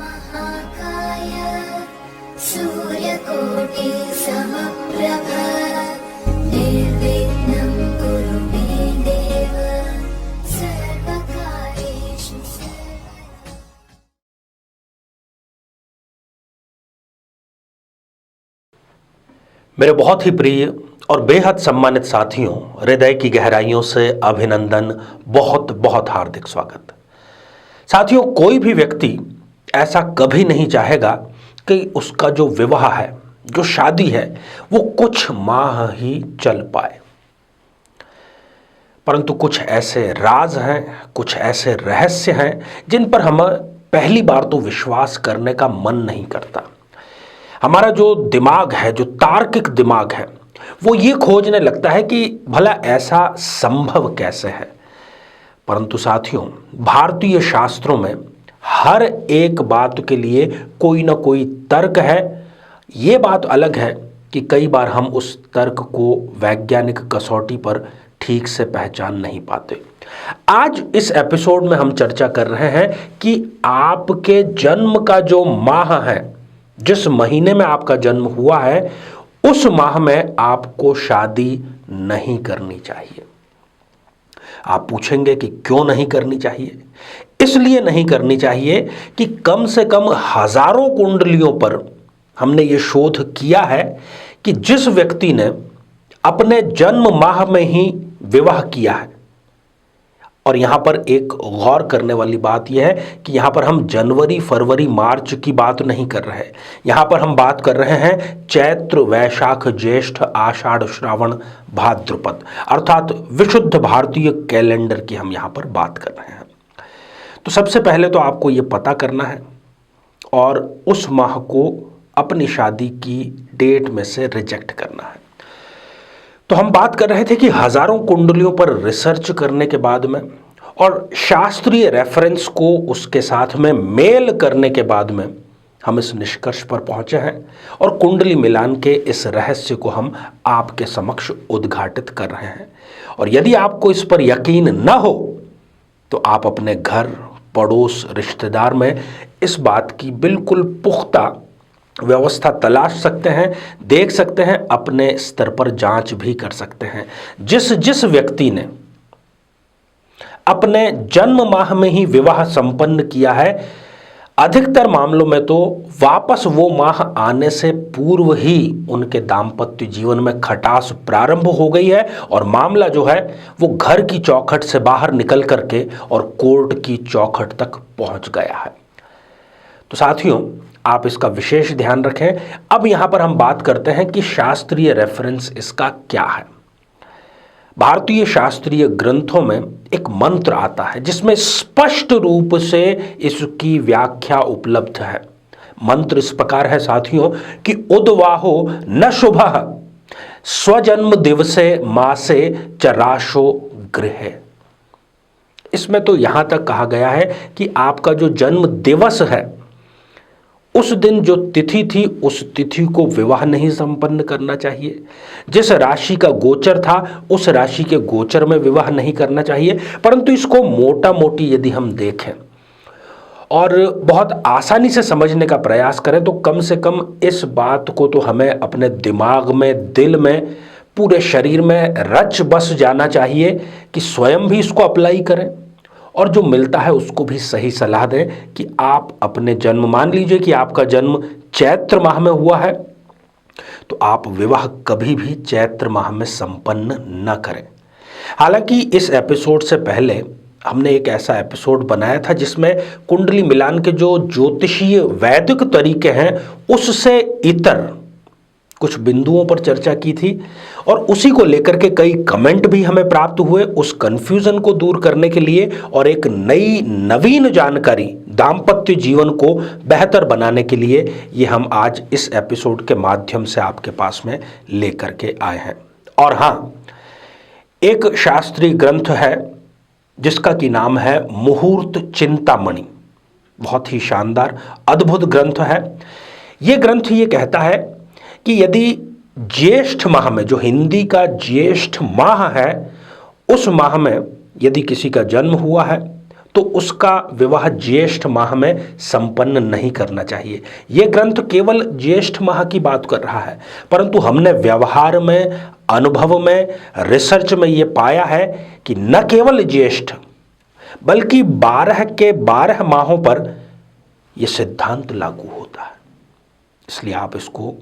महाकाय सूर्यकोटि समप्रभ निर्विघ्नं कुरु मे देव सर्वकार्येषु सर्वदा। मेरे बहुत ही प्रिय और बेहद सम्मानित साथियों, हृदय की गहराइयों से अभिनंदन, बहुत बहुत हार्दिक स्वागत। साथियों, कोई भी व्यक्ति ऐसा कभी नहीं चाहेगा कि उसका जो विवाह है, जो शादी है, वो कुछ माह ही चल पाए। परंतु कुछ ऐसे राज हैं, कुछ ऐसे रहस्य हैं जिन पर हमें पहली बार तो विश्वास करने का मन नहीं करता। हमारा जो दिमाग है, जो तार्किक दिमाग है, वो ये खोजने लगता है कि भला ऐसा संभव कैसे है। परंतु साथियों, भारतीय शास्त्रों में हर एक बात के लिए कोई ना कोई तर्क है। ये बात अलग है कि कई बार हम उस तर्क को वैज्ञानिक कसौटी पर ठीक से पहचान नहीं पाते। आज इस एपिसोड में हम चर्चा कर रहे हैं कि आपके जन्म का जो माह है, जिस महीने में आपका जन्म हुआ है, उस माह में आपको शादी नहीं करनी चाहिए। आप पूछेंगे कि क्यों नहीं करनी चाहिए? इसलिए नहीं करनी चाहिए कि कम से कम हजारों कुंडलियों पर हमने ये शोध किया है कि जिस व्यक्ति ने अपने जन्म माह में ही विवाह किया है, और यहां पर एक गौर करने वाली बात यह है कि यहां पर हम जनवरी, फरवरी, मार्च की बात नहीं कर रहे। यहां पर हम बात कर रहे हैं चैत्र, वैशाख, ज्येष्ठ, आषाढ़, श्रावण, भाद्रपद, अर्थात विशुद्ध भारतीय कैलेंडर की हम यहां पर बात कर रहे हैं। तो सबसे पहले तो आपको ये पता करना है और उस माह को अपनी शादी की डेट में से रिजेक्ट करना है। तो हम बात कर रहे थे कि हजारों कुंडलियों पर रिसर्च करने के बाद में और शास्त्रीय रेफरेंस को उसके साथ में मेल करने के बाद में हम इस निष्कर्ष पर पहुंचे हैं और कुंडली मिलान के इस रहस्य को हम आपके समक्ष उद्घाटित कर रहे हैं। और यदि आपको इस पर यकीन न हो तो आप अपने घर, पड़ोस, रिश्तेदार में इस बात की बिल्कुल पुख्ता व्यवस्था तलाश सकते हैं, देख सकते हैं, अपने स्तर पर जांच भी कर सकते हैं। जिस जिस व्यक्ति ने अपने जन्म माह में ही विवाह संपन्न किया है, अधिकतर मामलों में तो वापस वो माह आने से पूर्व ही उनके दाम्पत्य जीवन में खटास प्रारंभ हो गई है और मामला जो है वो घर की चौखट से बाहर निकल करके और कोर्ट की चौखट तक पहुंच गया है। तो साथियों, आप इसका विशेष ध्यान रखें। अब यहां पर हम बात करते हैं कि शास्त्रीय रेफरेंस इसका क्या है। भारतीय शास्त्रीय ग्रंथों में एक मंत्र आता है जिसमें स्पष्ट रूप से इसकी व्याख्या उपलब्ध है। मंत्र इस प्रकार है साथियों कि उद्वाहो न शुभः स्वजन्म दिवसे मासे चराशो गृहे। इसमें तो यहां तक कहा गया है कि आपका जो जन्म दिवस है, उस दिन जो तिथि थी, उस तिथि को विवाह नहीं संपन्न करना चाहिए। जिस राशि का गोचर था, उस राशि के गोचर में विवाह नहीं करना चाहिए। परंतु इसको मोटा मोटी यदि हम देखें और बहुत आसानी से समझने का प्रयास करें तो कम से कम इस बात को तो हमें अपने दिमाग में, दिल में, पूरे शरीर में रच बस जाना चाहिए कि स्वयं भी इसको अप्लाई करें और जो मिलता है उसको भी सही सलाह दें कि आप अपने जन्म, मान लीजिए कि आपका जन्म चैत्र माह में हुआ है, तो आप विवाह कभी भी चैत्र माह में संपन्न न करें। हालांकि इस एपिसोड से पहले हमने एक ऐसा एपिसोड बनाया था जिसमें कुंडली मिलान के जो ज्योतिषीय वैदिक तरीके हैं उससे इतर कुछ बिंदुओं पर चर्चा की थी और उसी को लेकर के कई कमेंट भी हमें प्राप्त हुए। उस कंफ्यूजन को दूर करने के लिए और एक नई नवीन जानकारी दाम्पत्य जीवन को बेहतर बनाने के लिए ये हम आज इस एपिसोड के माध्यम से आपके पास में लेकर के आए हैं। और हाँ, एक शास्त्रीय ग्रंथ है जिसका की नाम है मुहूर्त चिंतामणि। बहुत ही शानदार, अद्भुत ग्रंथ है। ये ग्रंथ ये कहता है कि यदि ज्येष्ठ माह में, जो हिंदी का ज्येष्ठ माह है, उस माह में यदि किसी का जन्म हुआ है तो उसका विवाह ज्येष्ठ माह में संपन्न नहीं करना चाहिए। यह ग्रंथ केवल ज्येष्ठ माह की बात कर रहा है, परंतु हमने व्यवहार में, अनुभव में, रिसर्च में यह पाया है कि न केवल ज्येष्ठ बल्कि 12 के 12 माहों पर यह सिद्धांत लागू होता है। इसलिए आप इसको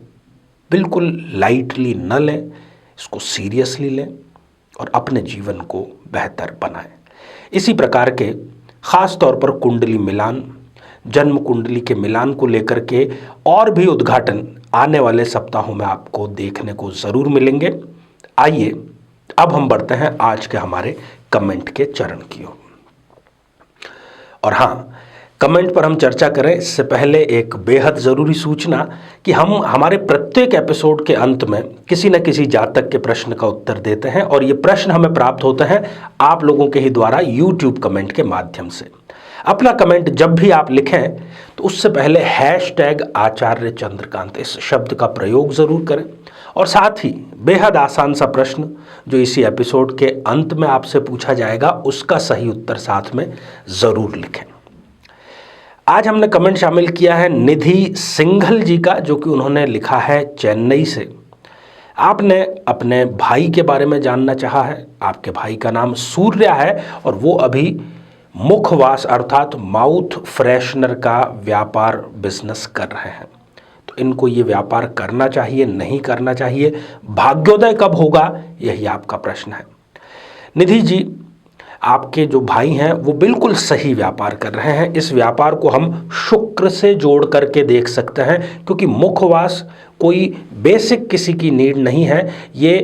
बिल्कुल लाइटली न लें, इसको सीरियसली लें और अपने जीवन को बेहतर बनाएं। इसी प्रकार के खास तौर पर कुंडली मिलान, जन्म कुंडली के मिलान को लेकर के और भी उद्घाटन आने वाले सप्ताहों में आपको देखने को ज़रूर मिलेंगे। आइए अब हम बढ़ते हैं आज के हमारे कमेंट के चरण की ओर। और हाँ, कमेंट पर हम चर्चा करें इससे पहले एक बेहद ज़रूरी सूचना कि हम हमारे प्रत्येक एपिसोड के अंत में किसी न किसी जातक के प्रश्न का उत्तर देते हैं और ये प्रश्न हमें प्राप्त होते हैं आप लोगों के ही द्वारा यूट्यूब कमेंट के माध्यम से। अपना कमेंट जब भी आप लिखें तो उससे पहले #आचार्य चंद्रकांत इस शब्द का प्रयोग ज़रूर करें और साथ ही बेहद आसान सा प्रश्न जो इसी एपिसोड के अंत में आपसे पूछा जाएगा उसका सही उत्तर साथ में ज़रूर लिखें। आज हमने कमेंट शामिल किया है निधि सिंघल जी का, जो कि उन्होंने लिखा है चेन्नई से। आपने अपने भाई के बारे में जानना चाहा है। आपके भाई का नाम सूर्या है और वो अभी मुखवास अर्थात माउथ फ्रेशनर का व्यापार बिजनेस कर रहे हैं। तो इनको ये व्यापार करना चाहिए, नहीं करना चाहिए, भाग्योदय कब होगा, यही आपका प्रश्न है। निधि जी, आपके जो भाई हैं वो बिल्कुल सही व्यापार कर रहे हैं। इस व्यापार को हम शुक्र से जोड़ करके देख सकते हैं, क्योंकि मुखवास कोई बेसिक किसी की नीड नहीं है। ये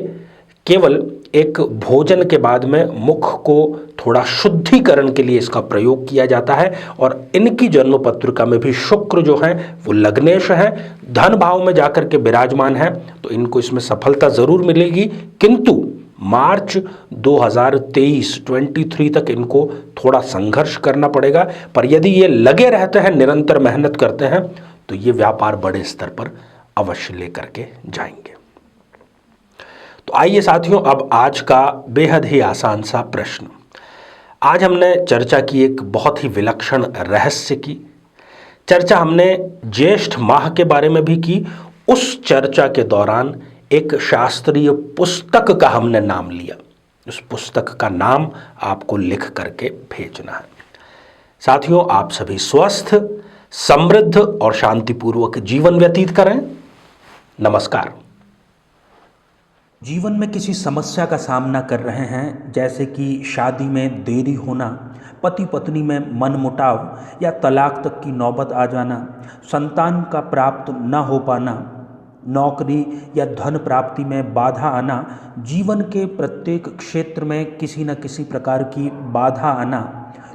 केवल एक भोजन के बाद में मुख को थोड़ा शुद्धिकरण के लिए इसका प्रयोग किया जाता है। और इनकी जन्म पत्रिका में भी शुक्र जो है वो लग्नेश है, धन भाव में जाकर के विराजमान है, तो इनको इसमें सफलता ज़रूर मिलेगी। किंतु मार्च 2023 तक इनको थोड़ा संघर्ष करना पड़ेगा, पर यदि ये लगे रहते हैं, निरंतर मेहनत करते हैं, तो ये व्यापार बड़े स्तर पर अवश्य लेकर के जाएंगे। तो आइए साथियों, अब आज का बेहद ही आसान सा प्रश्न। आज हमने चर्चा की एक बहुत ही विलक्षण रहस्य की चर्चा, हमने ज्येष्ठ माह के बारे में भी की। उस चर्चा के दौरान एक शास्त्रीय पुस्तक का हमने नाम लिया। उस पुस्तक का नाम आपको लिख करके भेजना है। साथियों, आप सभी स्वस्थ, समृद्ध और शांतिपूर्वक जीवन व्यतीत करें। नमस्कार। जीवन में किसी समस्या का सामना कर रहे हैं, जैसे कि शादी में देरी होना, पति पत्नी में मनमुटाव या तलाक तक की नौबत आ जाना, संतान का प्राप्त न हो पाना, नौकरी या धन प्राप्ति में बाधा आना, जीवन के प्रत्येक क्षेत्र में किसी न किसी प्रकार की बाधा आना,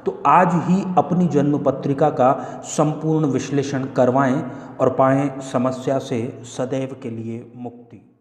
तो आज ही अपनी जन्म पत्रिका का संपूर्ण विश्लेषण करवाएं और पाएं समस्या से सदैव के लिए मुक्ति।